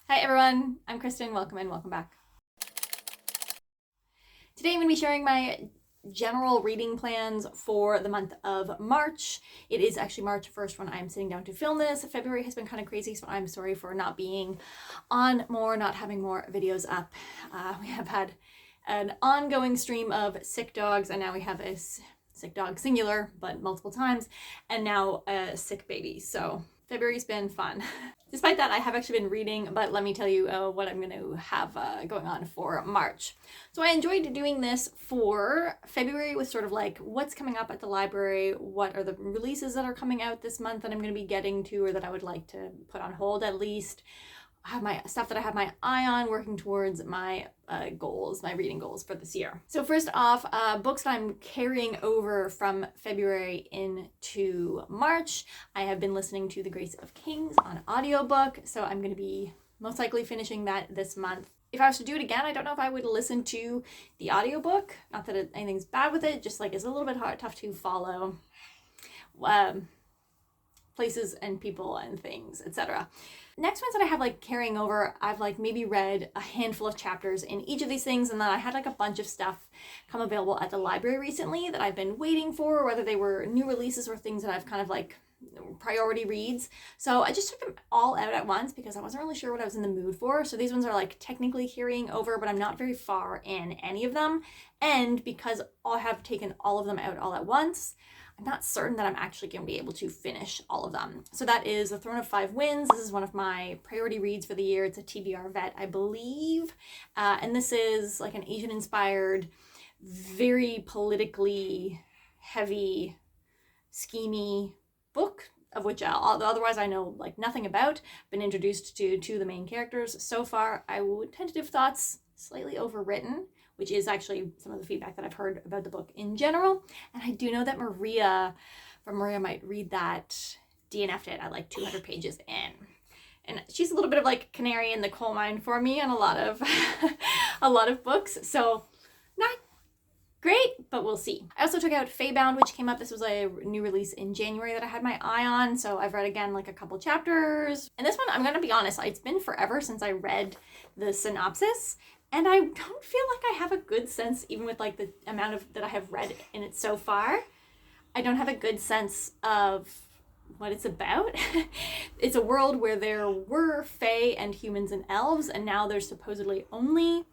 Hi everyone, I'm Kristen. Welcome and welcome back. Today I'm going to be sharing my general reading plans for the month of March. It is actually March 1st when I'm sitting down to film this. February has been kind of crazy, so I'm sorry for not being on more, not having more videos up. We have had an ongoing stream of sick dogs, and now we have a sick dog singular, but multiple times, and now a sick baby. So February's been fun. Despite that, I have actually been reading, but let me tell you what I'm going to have going on for March. So I enjoyed doing this for February with sort of like what's coming up at the library, what are the releases that are coming out this month that I'm going to be getting to or that I would like to put on hold at least. I have my stuff that I have my eye on, working towards my goals, my reading goals for this year. So first off, books that I'm carrying over from February into March. I have been listening to The Grace of Kings on audiobook, so I'm going to be most likely finishing that this month. If I was to do it again, I don't know if I would listen to the audiobook. Not that anything's bad with it, just like it's a little bit tough to follow places and people and things, etc. Next ones that I have like carrying over, I've like maybe read a handful of chapters in each of these things, and then I had like a bunch of stuff come available at the library recently that I've been waiting for, whether they were new releases or things that I've kind of like priority reads. So I just took them all out at once because I wasn't really sure what I was in the mood for. So these ones are like technically carrying over, but I'm not very far in any of them. And because I have taken all of them out all at once, I'm not certain that I'm actually going to be able to finish all of them. So that is The Throne of Five Winds. This is one of my priority reads for the year. It's a TBR vet, I believe. And this is like an Asian-inspired, very politically heavy, schemy book, of which otherwise I know like nothing about. Been introduced to two of the main characters so far. I would tentative thoughts, slightly overwritten, which is actually some of the feedback that I've heard about the book in general. And I do know that Maria Might Read That DNF'd it at like 200 pages in. And she's a little bit of like canary in the coal mine for me on a lot of a lot of books. So not great, but we'll see. I also took out Feybound, which came up. This was a new release in January that I had my eye on. So I've read again like a couple chapters. And this one, I'm going to be honest, it's been forever since I read the synopsis. And I don't feel like I have a good sense, even with like the amount of that I have read in it so far. I don't have a good sense of what it's about. It's a world where there were fae and humans and elves, and now there's supposedly only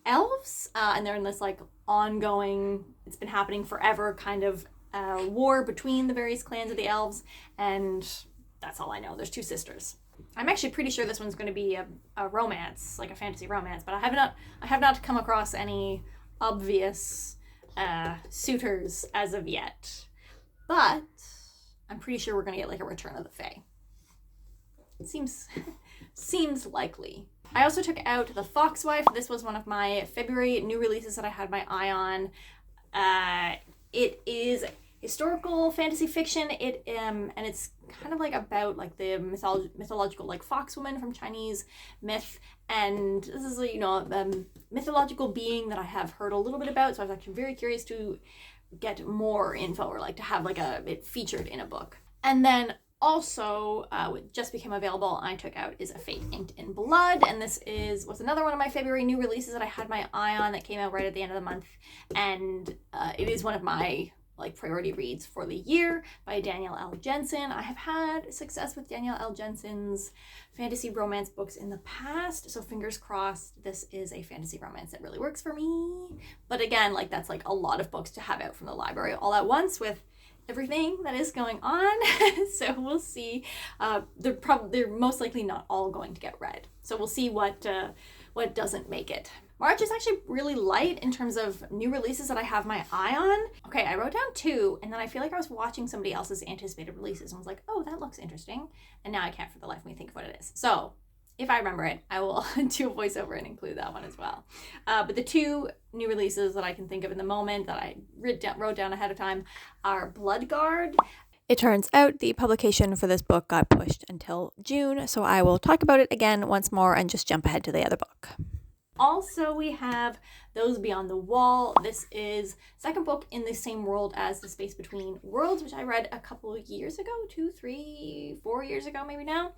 elves, and they're in this like ongoing, it's been happening forever kind of war between the various clans of the elves, and that's all I know. There's two sisters. I'm actually pretty sure this one's going to be a romance, like a fantasy romance, but I have not come across any obvious suitors as of yet. But I'm pretty sure we're going to get like a Return of the Fae. It seems likely. I also took out The Foxwife. This was one of my February new releases that I had my eye on. It is historical fantasy fiction. And it's kind of like about like the mythological like foxwoman from Chinese myth. And this is a mythological being that I have heard a little bit about. So I was actually very curious to get more info or like to have like it featured in a book. And then also, what just became available and I took out is A Fate Inked in Blood, and this was another one of my February new releases that I had my eye on that came out right at the end of the month, and it is one of my like priority reads for the year by Danielle L. Jensen. I have had success with Danielle L. Jensen's fantasy romance books in the past, so fingers crossed this is a fantasy romance that really works for me. But again, like that's like a lot of books to have out from the library all at once with everything that is going on. So we'll see. They're most likely not all going to get read. So we'll see what doesn't make it. March is actually really light in terms of new releases that I have my eye on. Okay, I wrote down 2, and then I feel like I was watching somebody else's anticipated releases and was like, oh, that looks interesting. And now I can't for the life of me think of what it is. So if I remember it, I will do a voiceover and include that one as well. But the 2 new releases that I can think of in the moment that I wrote down ahead of time are Bloodguard. It turns out the publication for this book got pushed until June, so I will talk about it again once more and just jump ahead to the other book. Also, we have Those Beyond the Wall. This is second book in the same world as The Space Between Worlds, which I read a couple of years ago, 2, 3, 4 years ago maybe now,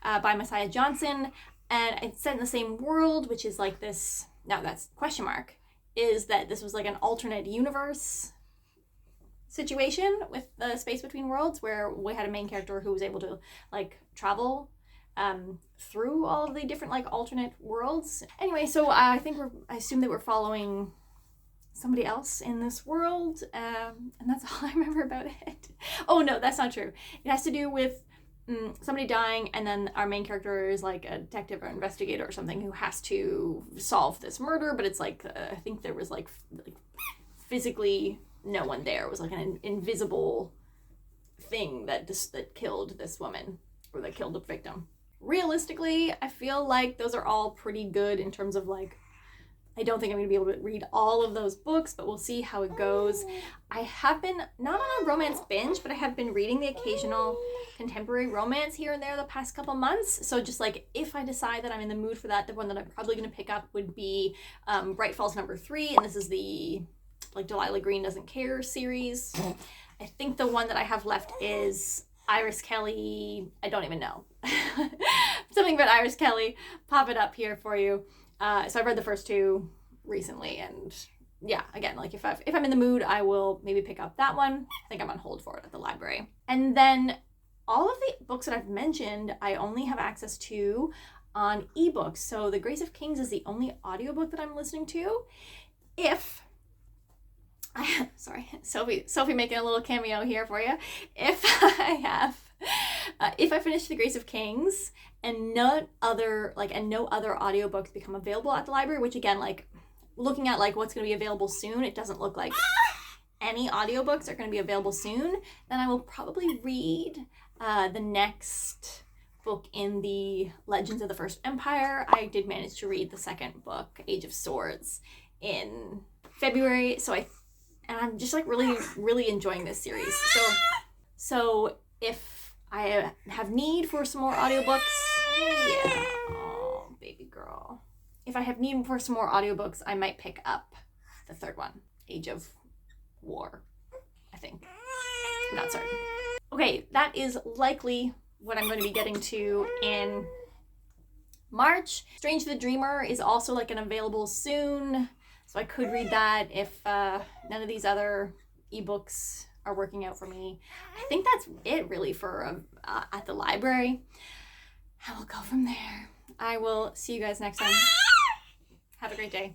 by Messiah Johnson. And it's set in the same world, which is like this, now that's question mark, is that this was like an alternate universe situation with the Space Between Worlds, where we had a main character who was able to like travel through all of the different like alternate worlds. Anyway, so I assume that we're following somebody else in this world, and that's all I remember about it. Oh no, that's not true. It has to do with somebody dying, and then our main character is like a detective or investigator or something who has to solve this murder, but it's like I think there was like physically no one there. It was like an invisible thing that killed this woman, or that killed the victim. Realistically, I feel like those are all pretty good in terms of like, I don't think I'm going to be able to read all of those books, but we'll see how it goes. I have been, not on a romance binge, but I have been reading the occasional contemporary romance here and there the past couple months. So just like, if I decide that I'm in the mood for that, the one that I'm probably going to pick up would be Bright Falls #3. And this is the like Delilah Green Doesn't Care series. I think the one that I have left is Iris Kelly. I don't even know. Something about Iris Kelly. Pop it up here for you. So I've read the first 2 recently, and yeah, again, like if I'm in the mood, I will maybe pick up that one. I think I'm on hold for it at the library. And then all of the books that I've mentioned, I only have access to on ebooks. So The Grace of Kings is the only audiobook that I'm listening to. Sorry, Sophie making a little cameo here for you. If I finish The Grace of Kings and no other audiobooks become available at the library, which again, like looking at like what's going to be available soon, it doesn't look like any audiobooks are going to be available soon, then I will probably read the next book in the Legends of the First Empire. I did manage to read the second book, Age of Swords, in February, and I'm just like really enjoying this series. So if I have need for some more audiobooks, yeah, oh baby girl. If I have need for some more audiobooks, I might pick up the third one, Age of War, I think. I'm not certain. Okay, that is likely what I'm going to be getting to in March. Strange the Dreamer is also like an available soon, so I could read that if none of these other ebooks are working out for me. I think that's it really for at the library. I will go from there. I will see you guys next time. Have a great day.